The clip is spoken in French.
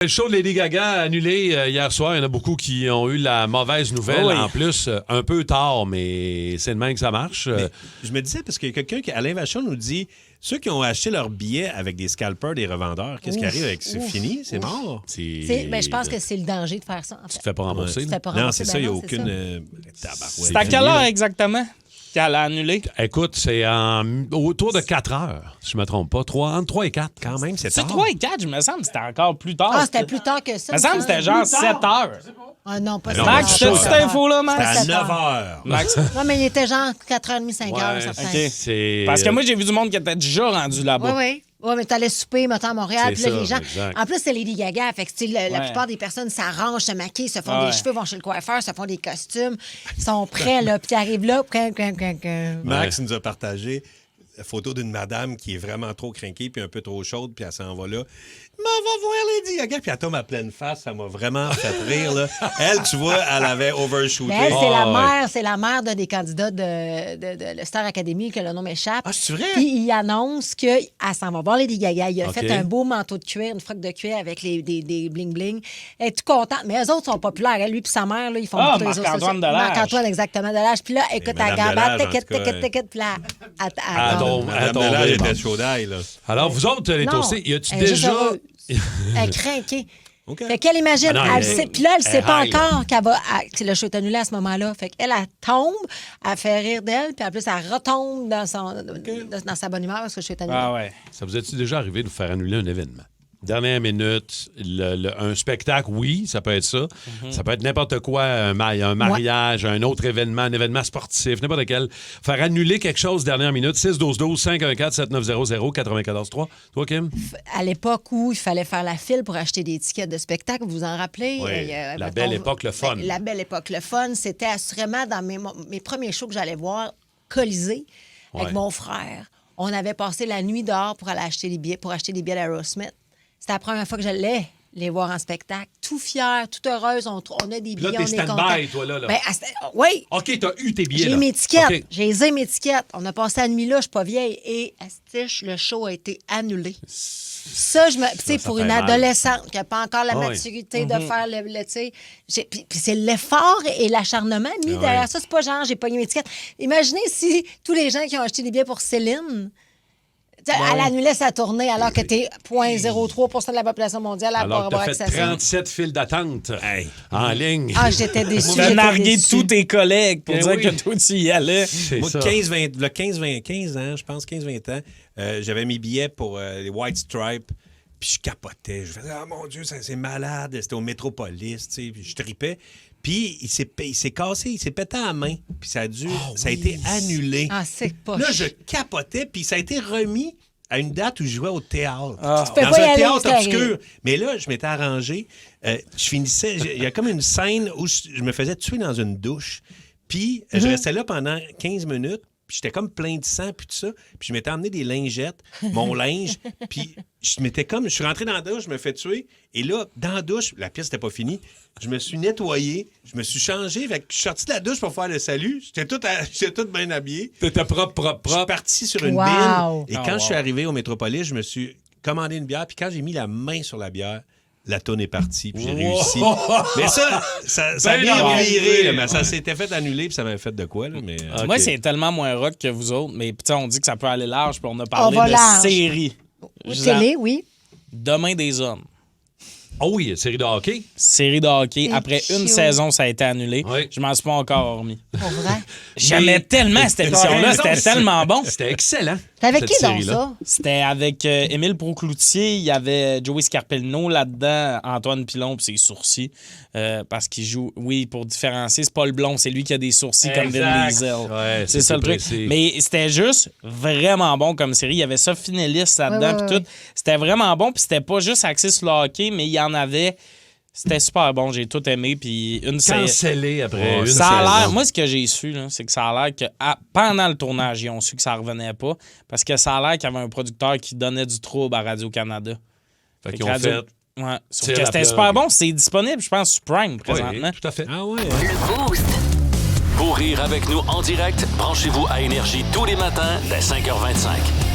Le show de Lady Gaga annulé hier soir. Il y en a beaucoup qui ont eu la mauvaise nouvelle. Oui. En plus, un peu tard, mais c'est de même que ça marche. Je me disais, parce qu'il y a quelqu'un qui, Alain Vachon, nous dit ceux qui ont acheté leurs billets avec des scalpers, des revendeurs, qu'est-ce qui arrive avec c'est fini? C'est mort? Je pense que c'est le danger de faire ça. En fait. Tu te fais pas rembourser. Tu te fais pas Non, rembourser, c'est ça, il n'y a non, aucune. ça. C'est à quelle heure exactement qu'elle a annulé? Écoute, c'est autour de 4 heures, si je me trompe pas. Entre 3 et 4. Quand même, c'est C'est tard. 3 et 4, je me semble que c'était encore plus tard. Ah, c'était plus tard que ça. Il me semble que c'était genre 7 heures. Ah non, pas non, ça. Max, chaud, t'as-tu cette info-là, Max? C'était à 9 heures. Max. Non, mais il était genre 4h30, 5h, Ouais, certain. OK. c'est... Parce que moi, j'ai vu du monde qui était déjà rendu là-bas. Oui. Oui, mais t'allais souper, mettons, à Montréal, C'est puis là, ça, les gens... exact. En plus, c'est Lady Gaga, fait que, tu sais, la Ouais. plupart des personnes s'arrangent, se maquillent, se font Ouais. des cheveux, vont chez le coiffeur, se font des costumes, ils sont prêts, là, puis ils arrivent là, Max nous a partagé la photo d'une madame qui est vraiment trop crinquée puis un peu trop chaude, puis elle s'en va là. Mais on va voir Lady Gaga, puis elle tombe à pleine face. Ça m'a vraiment fait rire, là. Elle, tu vois, elle avait overshooté. Mais elle, ouais. c'est la mère d'un des candidats de le Star Academy, que le nom m'échappe. Ah, c'est vrai? Puis il annonce qu'elle s'en va voir Lady Gaga. Il a OK. fait un beau manteau de cuir, une froque de cuir avec des bling-bling. Elle est toute contente, mais eux autres sont populaires. Elle, lui puis sa mère, là, ils font Ah, beaucoup de réseaux Marc-Antoine sociaux. Delage. Marc-Antoine, exactement, Delage. Puis là, écoute, Madame elle gambe, Delage, en ticket, tout cas, ticket, puis là, Elle tombe. Madame tombe, Delage bon. était chaud d'ail, là. Alors, vous autres, les Non, toastés, y a-tu elle est juste déjà... heureuse. Elle est crinquée. OK. Fait qu'elle imagine, Ah non, elle sait, puis là, elle elle sait pas high, là. encore qu'elle va. Que le show est annulé à ce moment-là. Fait qu'elle, elle tombe, elle fait rire d'elle, puis en plus, elle retombe dans sa bonne humeur parce que le show est annulé. Ah ouais. Ça vous est-il déjà arrivé de vous faire annuler un événement? Dernière minute, un spectacle, oui, ça peut être ça. Ça peut être n'importe quoi, un mariage, un autre événement, un événement sportif, n'importe quel. Faire annuler quelque chose dernière minute, 612-12-514-7900-943. Toi, Kim? À l'époque où il fallait faire la file pour acheter des tickets de spectacle, vous vous en rappelez? Oui, la mettons, belle époque, le fun. La belle époque, le fun. C'était assurément dans mes premiers shows que j'allais voir, Colisée, avec Ouais. mon frère. On avait passé la nuit dehors pour aller acheter des billets, d'Aerosmith. C'était la première fois que j'allais les voir en spectacle. Tout fière, tout heureuse. On a des Puis là, billets, t'es on est stand-by, content. toi, là. Ben, oui, OK, t'as eu tes billets, j'ai là. mes tickets. OK. J'ai mes tickets. On a passé la nuit là, je suis pas vieille. Et astiche, le show a été annulé. Ça, tu sais, ça pour fait une mal. adolescente qui n'a pas encore la Ah oui. maturité de faire tu sais. Puis c'est l'effort et l'acharnement mis derrière ça. C'est pas genre, j'ai pogné mes tickets. Imaginez si tous les gens qui ont acheté des billets pour Céline, elle annulait sa tournée alors que t'es 0,03 de la population mondiale à Alors que avoir t'as fait accès à ça. 37 files d'attente en ligne. Ah, j'étais déçue. Tu as j'étais nargué déçue. tous tes collègues pour Ben dire oui. que toi, tu y allais. C'est Moi, ça. 15 ans, je pense, 15-20 ans, j'avais mes billets pour les White Stripes, puis je capotais. Je faisais, ah mon Dieu, c'est malade. C'était au Métropolis, tu sais, puis je tripais. Puis il s'est cassé, il s'est pété à la main, puis ça a été annulé. Ah, c'est pas Là, je capotais, puis ça a été remis à une date où je jouais au théâtre. Tu peux Dans pas y un aller, théâtre c'est obscur. arrivé. Mais là, je m'étais arrangé. Je finissais... Il y a comme une scène où je me faisais tuer dans une douche. Puis, je restais là pendant 15 minutes. Puis, j'étais comme plein de sang, puis tout ça. Puis, je m'étais emmené des lingettes, mon linge. Puis, je suis rentré dans la douche, je me fais tuer. Et là, dans la douche, la pièce n'était pas finie. Je me suis nettoyé, je me suis changé. Fait que je suis sorti de la douche pour faire le salut. J'étais tout bien habillé. T'étais propre. Je suis parti sur une Wow. bine. Et Oh, quand wow. je suis arrivé au Métropolis, je me suis commandé une bière. Puis quand j'ai mis la main sur la bière, la tourne est partie. Puis j'ai réussi. Mais ça a Ben bien non. viré. Là, mais ça s'était fait annuler. Puis ça m'avait fait de quoi. Là, mais, OK. Moi, c'est tellement moins rock que vous autres. Mais tu sais, on dit que ça peut aller large, puis on a parlé va de large. séries. Télé, oui. Demain des hommes. Oh oui, série de hockey. Série de hockey. C'est Après une cute. saison, ça a été annulé. Oui. Je m'en suis pas encore remis. Pour vrai. J'aimais tellement cette émission-là. C'était tellement bon. C'était excellent. T'es avec cette qui donc série-là. ça? C'était avec Émile Procloutier, il y avait Joey Scarpellino là-dedans, Antoine Pilon puis ses sourcils, parce qu'il joue, oui, pour différencier, c'est pas le blond, c'est lui qui a des sourcils comme Vin Exact. Diesel. Ouais, c'est ça le truc. précis. Mais c'était juste vraiment bon comme série. Il y avait Sophie Nellis là-dedans Ouais, puis ouais, tout. C'était vraiment bon, puis c'était pas juste axé sur le hockey, mais il y en avait... C'était super bon, j'ai tout aimé, puis une série... Cancellé après une Ça a l'air, saison. moi, ce que j'ai su, là, c'est que ça a l'air que pendant le tournage, ils ont su que ça revenait pas. Parce que ça a l'air qu'il y avait un producteur qui donnait du trouble à Radio-Canada. Fait Fait qu'ils que ont Radio- fait... Ouais. Sauf Tire que la c'était plug. super bon. C'est disponible, je pense, sur Prime présentement. Oui, tout à fait. Ah ouais. Le Boost. Pour rire avec nous en direct, branchez-vous à Énergie tous les matins dès 5h25.